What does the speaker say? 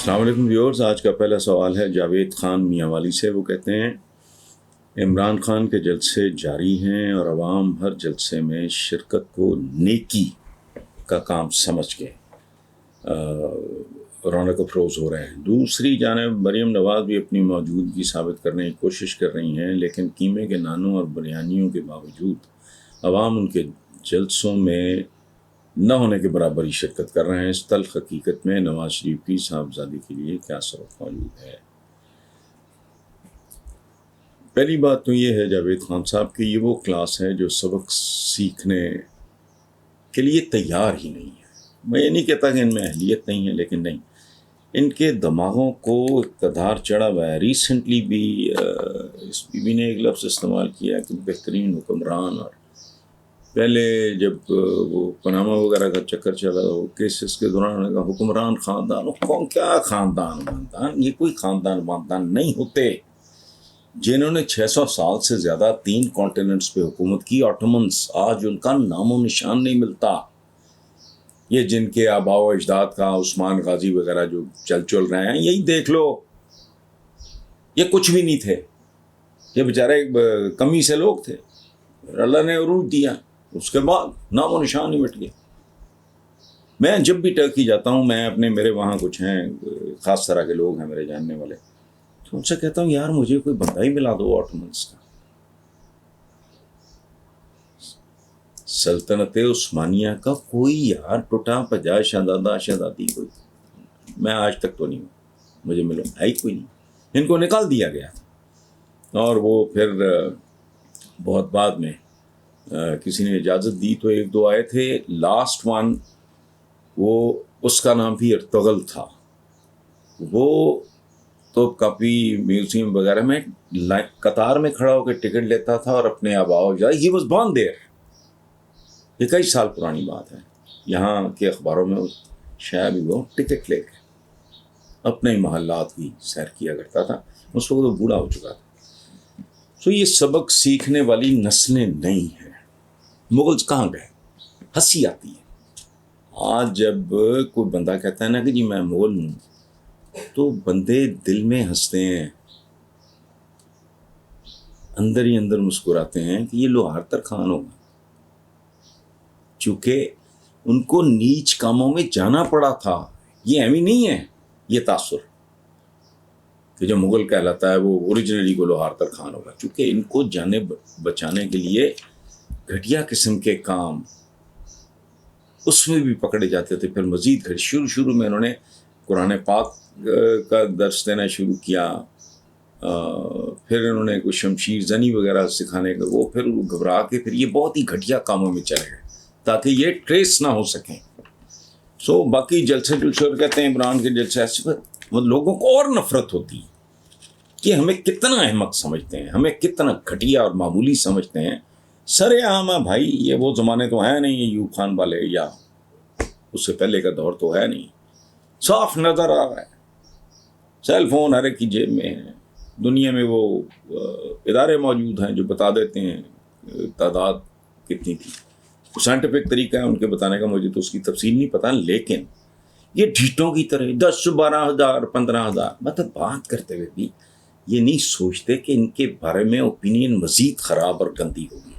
السلام علیکم ویورز، آج کا پہلا سوال ہے جاوید خان میاں والی سے۔ وہ کہتے ہیں عمران خان کے جلسے جاری ہیں اور عوام ہر جلسے میں شرکت کو نیکی کا کام سمجھ کے رونق افروز ہو رہے ہیں۔ دوسری جانب مریم نواز بھی اپنی موجودگی ثابت کرنے کی کوشش کر رہی ہیں، لیکن قیمے کے نانوں اور بریانیوں کے باوجود عوام ان کے جلسوں میں نہ ہونے کے برابر ہی شرکت کر رہے ہیں۔ اس تلخ حقیقت میں نواز شریف کی صاحبزادی کے لیے کیا سبق موجود ہے؟ پہلی بات تو یہ ہے جاوید خان صاحب کہ یہ وہ کلاس ہے جو سبق سیکھنے کے لیے تیار ہی نہیں ہے۔ میں یہ نہیں کہتا کہ ان میں اہلیت نہیں ہے، لیکن نہیں، ان کے دماغوں کو اقتدار چڑھا ہوا ہے۔ ریسنٹلی بھی اس بی بی نے ایک لفظ استعمال کیا کہ بہترین حکمران، اور پہلے جب وہ پاناما وغیرہ کا چکر چلا وہ کیسز کے دوران کا حکمران خاندان، کون کیا خاندان، یہ کوئی خاندان نہیں ہوتے جنہوں نے 600 سال سے زیادہ 3 کانٹیننٹس پہ حکومت کی۔ آٹومنس، آج ان کا نام و نشان نہیں ملتا۔ یہ جن کے آباء و اجداد کا عثمان غازی وغیرہ جو چل رہے ہیں، یہی دیکھ لو، یہ کچھ بھی نہیں تھے، یہ بیچارے کمی سے لوگ تھے، اللہ نے عروج دیا، اس کے بعد نام و نشان ہی مٹ گیا۔ میں جب بھی ٹرکی جاتا ہوں، میرے وہاں کچھ ہیں خاص طرح کے لوگ ہیں میرے جاننے والے، تو ان سے کہتا ہوں یار مجھے کوئی بندہ ہی ملا دو آٹومنس کا۔ سلطنت عثمانیہ کا کوئی یار ٹوٹا پجا شہزادہ شہزادی کوئی میں آج تک تو نہیں ہوں، مجھے ملو ہے ہی کوئی نہیں۔ ان کو نکال دیا گیا تھا، اور وہ پھر بہت بعد میں کسی نے اجازت دی تو 1-2 آئے تھے۔ لاسٹ ون وہ اس کا نام بھی ارطغرل تھا، وہ تو کافی میوزیم وغیرہ میں قطار میں کھڑا ہو کے ٹکٹ لیتا تھا اور اپنے آباء و اجداد، ہی واز بورن دیئر۔ یہ کئی سال پرانی بات ہے، یہاں کے اخباروں میں شاید بھی وہ ٹکٹ لے کے اپنے محلات کی سیر کیا کرتا تھا۔ اس وقت وہ بوڑھا ہو چکا تھا۔ تو یہ سبق سیکھنے والی نسلیں نہیں ہیں۔ مغلز کہاں گئے؟ ہنسی آتی ہے آج جب کوئی بندہ کہتا ہے نا کہ جی میں مغل ہوں، تو بندے دل میں ہنستے ہیں، اندر ہی اندر مسکراتے ہیں کہ یہ لوہار تر خان ہوگا، چونکہ ان کو نیچ کاموں میں جانا پڑا تھا۔ یہ اہمی نہیں ہے یہ تاثر کہ جو مغل کہلاتا ہے وہ اوریجنلی کو لوہار تر خان ہوگا، چونکہ ان کو جانے بچانے کے لیے گھٹیا قسم کے کام اس میں بھی پکڑے جاتے تھے۔ پھر مزید شروع میں انہوں نے قرآن پاک کا درس دینا شروع کیا، پھر انہوں نے کوئی شمشیر زنی وغیرہ سکھانے کا، وہ پھر گھبرا کے پھر یہ بہت ہی گھٹیا کاموں میں چلے گئے تاکہ یہ ٹریس نہ ہو سکیں۔ سو باقی جلسے کہتے ہیں عمران کے جلسے ایسے لوگوں کو اور نفرت ہوتی ہے کہ ہمیں کتنا احمق سمجھتے ہیں، ہمیں کتنا گھٹیا اور معمولی سمجھتے ہیں۔ سر عام ہے بھائی، یہ وہ زمانے تو ہے نہیں، ایوب خان والے یا اس سے پہلے کا دور تو ہے نہیں، صاف نظر آ رہا ہے، سیل فون ہر ایک کی جیب میں ہے۔ دنیا میں وہ ادارے موجود ہیں جو بتا دیتے ہیں تعداد کتنی تھی، سائنٹیفک طریقہ ہے ان کے بتانے کا، مجھے تو اس کی تفصیل نہیں پتہ، لیکن یہ ڈھیٹوں کی طرح 10-12 ہزار 15,000 مطلب بات کرتے ہوئے بھی یہ نہیں سوچتے کہ ان کے بارے میں اوپینین مزید خراب اور گندی ہوگی۔